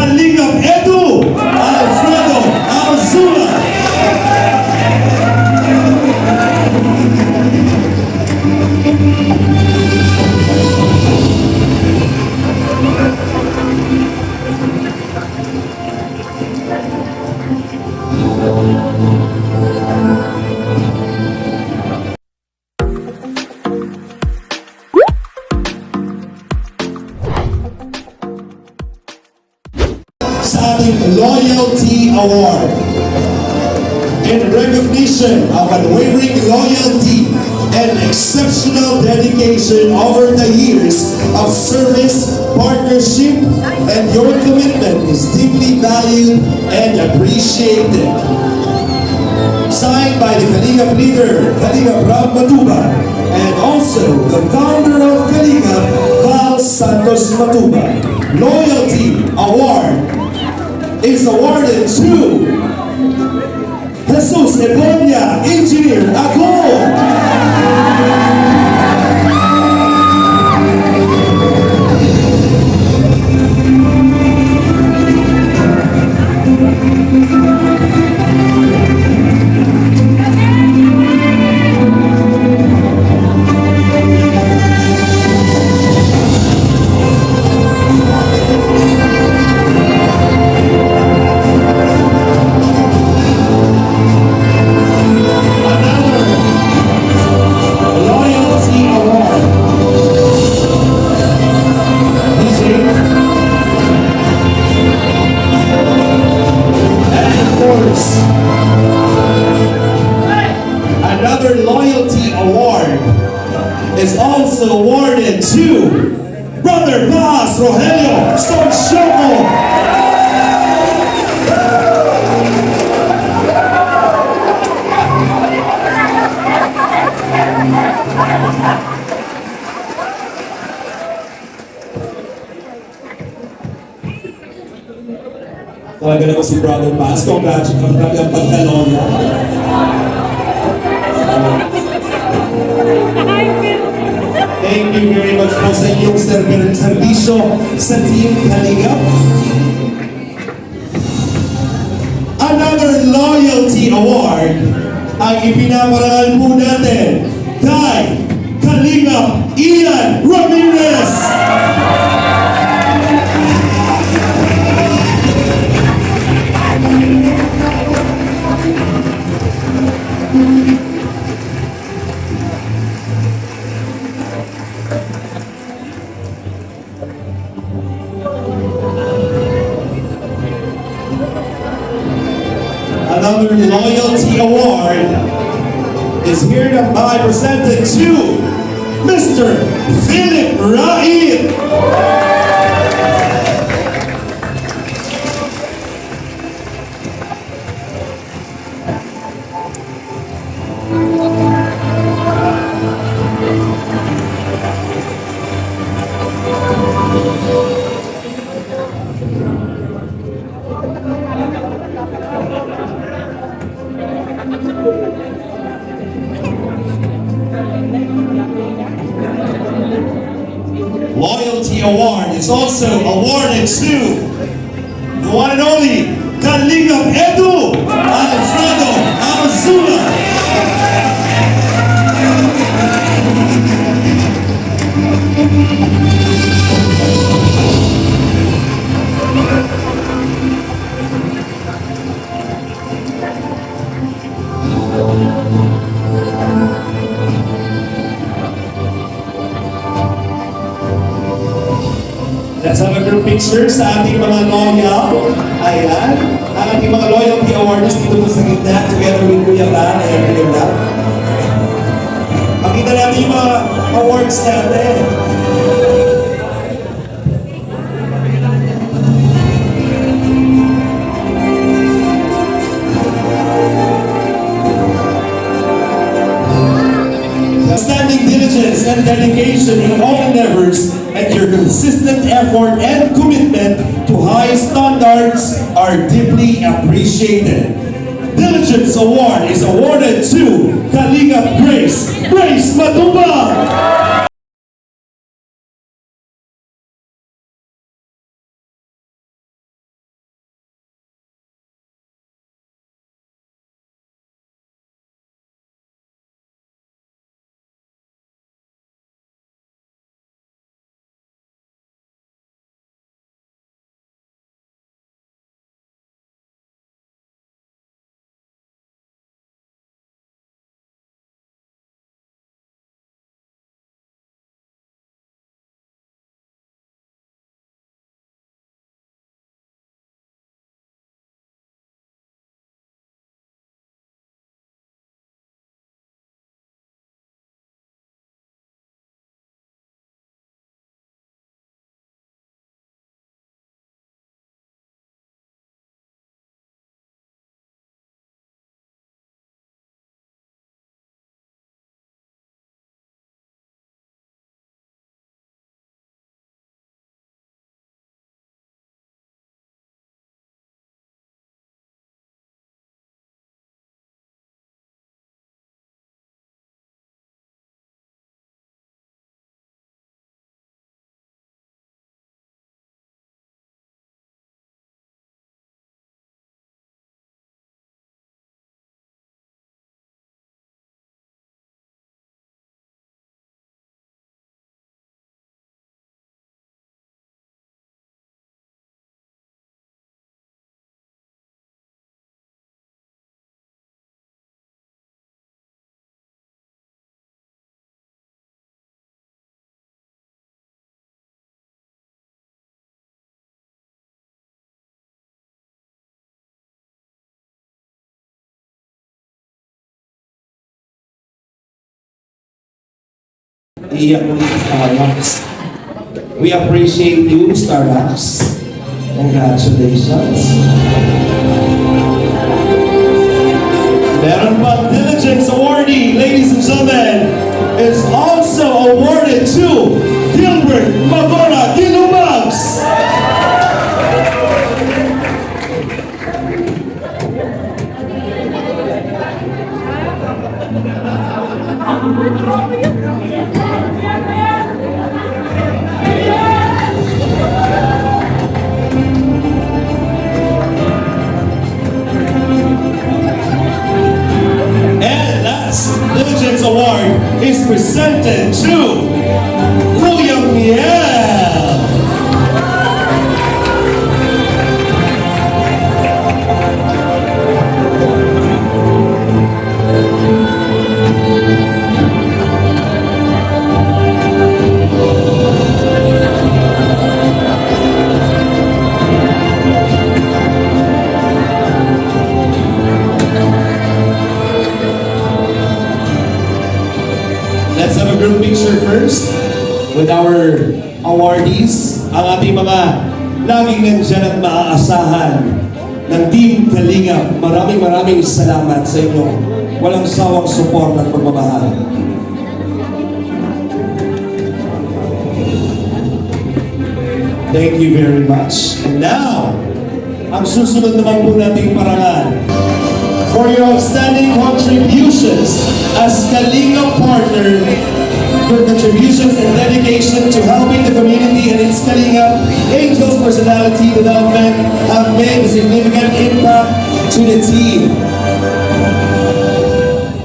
Kalingap Edu Alfredo Azula. Sa ating Loyalty Award. In recognition of unwavering loyalty and exceptional dedication over the years of service, partnership, and your commitment is deeply valued and appreciated. Signed by the Kalingap leader, Kalingap Ram Matuba, and also the founder of Kalingap, Val Santos Matuba. Loyalty Award is awarded to Jesus Ebonia, Engineer Ako. Another loyalty award is also awarded to Brother Paz Rogelio Sonchoco. Talaga naman si Brother Paz. Congratulations ang pagkaloya. Thank you very much po sa inyong serbisyo sa Team Kalingap. Another loyalty award ang ipinaparangal po natin kay Kalingap Ian Ramirez. Another loyalty award is here to be presented to Mr. Philip Raid. Loyalty Award is also awarded to the one and only Kalingap Edu Alfredo Azula. Let's have a group picture sa ating mga loyal. Ayan. Ang ating mga loyalty awards dito sa gitna together with Kuya Van and Kuya Van. Makita natin yung mga awards natin. Standing diligence and dedication in all endeavors and your consistent effort and commitment to high standards are deeply appreciated. Diligence Award is awarded to Kalingap Grace Matuba. Iiyak mo dito sa Starbucks. We appreciate you, Starbucks. Congratulations. Meron pa Diligence Awardee, ladies and gentlemen, is also awarded to Gilbert Magora Gilumags. And last Diligence Award is presented to Kuya Miel. Let's have a group picture first with our awardees, ang ating mga laging nandyan at maaasahan ng Team Kalingap. Maraming salamat sa inyo. Walang sawang support at pagmamahal. Thank you very much. And now, ang susunod naman po nating parangal for your outstanding contributions as Kalinga partner. Your contributions and dedication to helping the community and its Kalinga Angels personality development have made a significant impact to the team.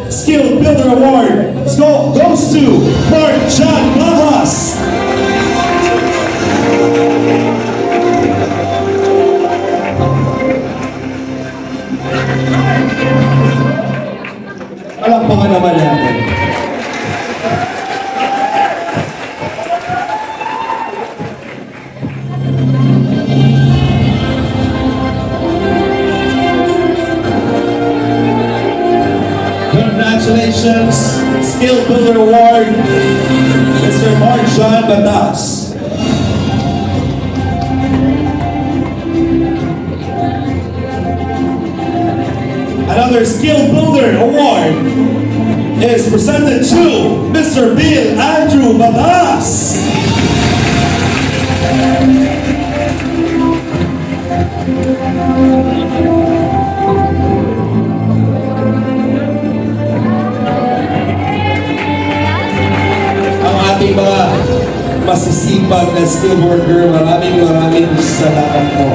Skill Builder Award goes to Mark John Mahas. Palakpakan naman natin. Congratulations, Skill Builder Award, Mr. Mark John Batas. Another Skill Builder Award is presented to Mr. Bill Andrew Batas. Ang ating mga masisipag na skill worker, maraming salamat po.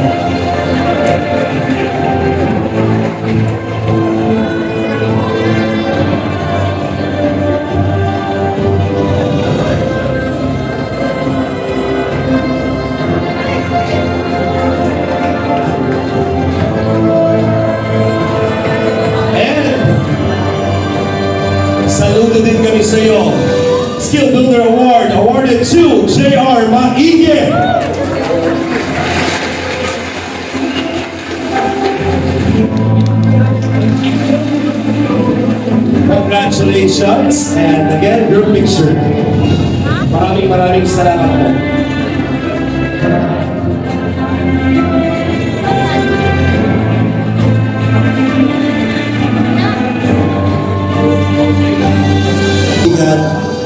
Saludo din kami sa iyo. Skill Builder Award awarded to J.R. Maige. Congratulations, and again, group picture. Maraming salamat po.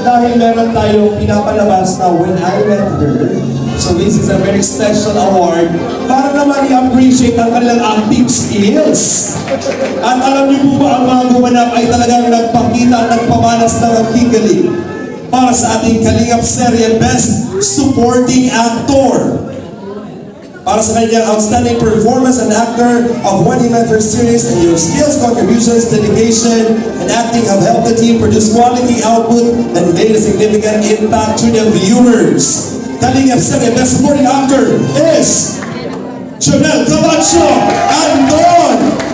Dahil meron tayong pinapalabas na When I Met Her. So this is a very special award para naman i-appreciate ang kanilang acting skills. At alam niyo po ba, ang mga gumanap ay talagang nagpakita at nagpamanas ng aking galing para sa ating Kalingap serye Best Supporting Actor. Para sa kanyang outstanding performance and actor of When I Met Her series, and your skills, contributions, dedication, and acting have helped the team produce quality output and made a significant impact to the viewers. Kalingap serye Best Supporting Actor is Jamel Camacho Andon.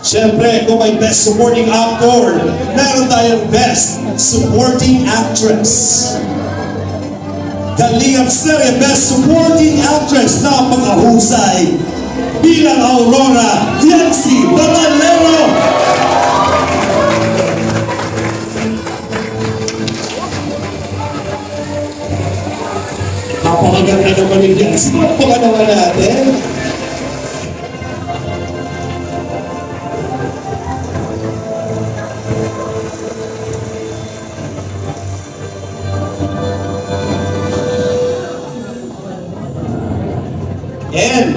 Siyempre, kung may Best Supporting Actor, meron tayong Best Supporting Actress. Kalingap Serye Best Supporting Actress, napakahusay bilang Aurora Yancy Batalero. Napakaganda naman ni Yancy. Napaka naman natin. And,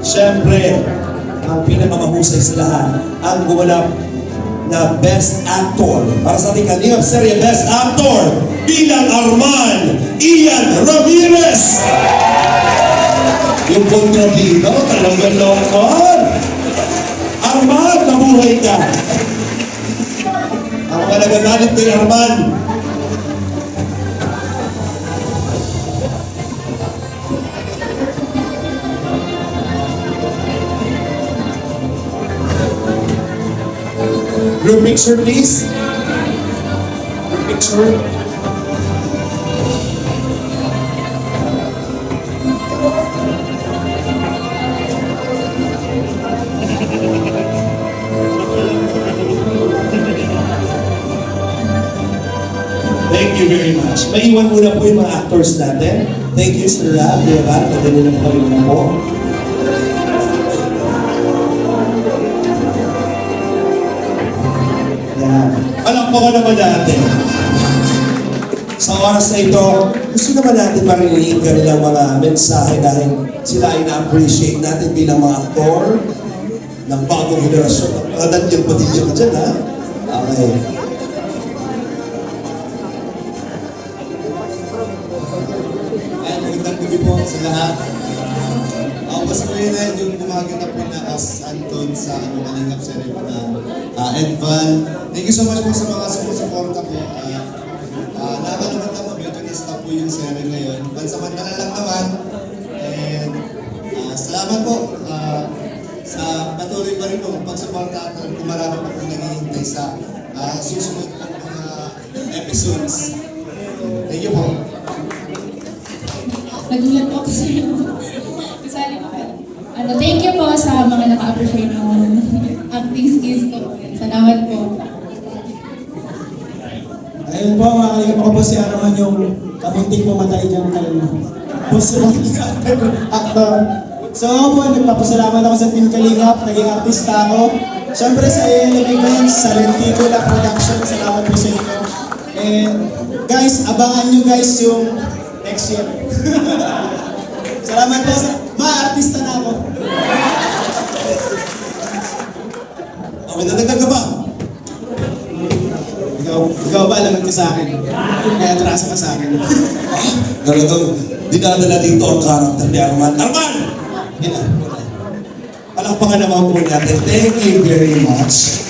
syempre, ang pinakamahusay sa lahat, ang gumanap na Best Actor para sa ating Kalingap Serye Best Actor bilang Arman Ian Ramirez. Yung kontrabida, talagang lokon. Arman, nabuhay ka. Ang mga nagagalit kay Arman, group picture, please. Group picture. Thank you very much. Maiwan muna po yung mga actors natin. Thank you, Sir Rab. Diba? Pwede na po kayo na po. Palakpakan naman natin. Sa oras na ito, gusto naman natin marinig kanilang mga mensahe dahil sila ay na-appreciate natin bilang mga aktor ng bagong henerasyon. Mga Daniel Padilla ka dyan, ha? Okay. Magandang gabi po sa lahat. Mas ko yun yung gumaganap po na as Anton sa Kalingap Serye po na Edval. Thank you so much po sa mga sumusuporta po. Nakakalaman ako, medyo na-stop po yung serye ngayon. Pansamantala lang naman. And salamat po sa patuloy pa rin po pagsuporta at kung marami po po naghihintay sa susunod po mga episodes. Thank you po. Nagulat po kasi kasali ko kayo. Thank you po sa mga naka-appreciate ng acting skills ko. Salamat po. Ayun po, mga kalingap, ako po si Arman, yung kamunting pumatay dyan kay possible actor. So ako po, nagpapasalamat ako sa Team Kalingap, naging artista ako. Siyempre sa ALB Events, sa Lentibula Production, salamat po sa inyo. And guys, abangan nyo guys yung next year. Salamat po sa mga artista na ako. May nadagdag ka ba? Ikaw ba laman ka sa akin? Kaya atrasa ka sa akin. Talagang dinadala dito ang karakter ni Arman. Arman! Palakpakan naman po natin. Thank you very much.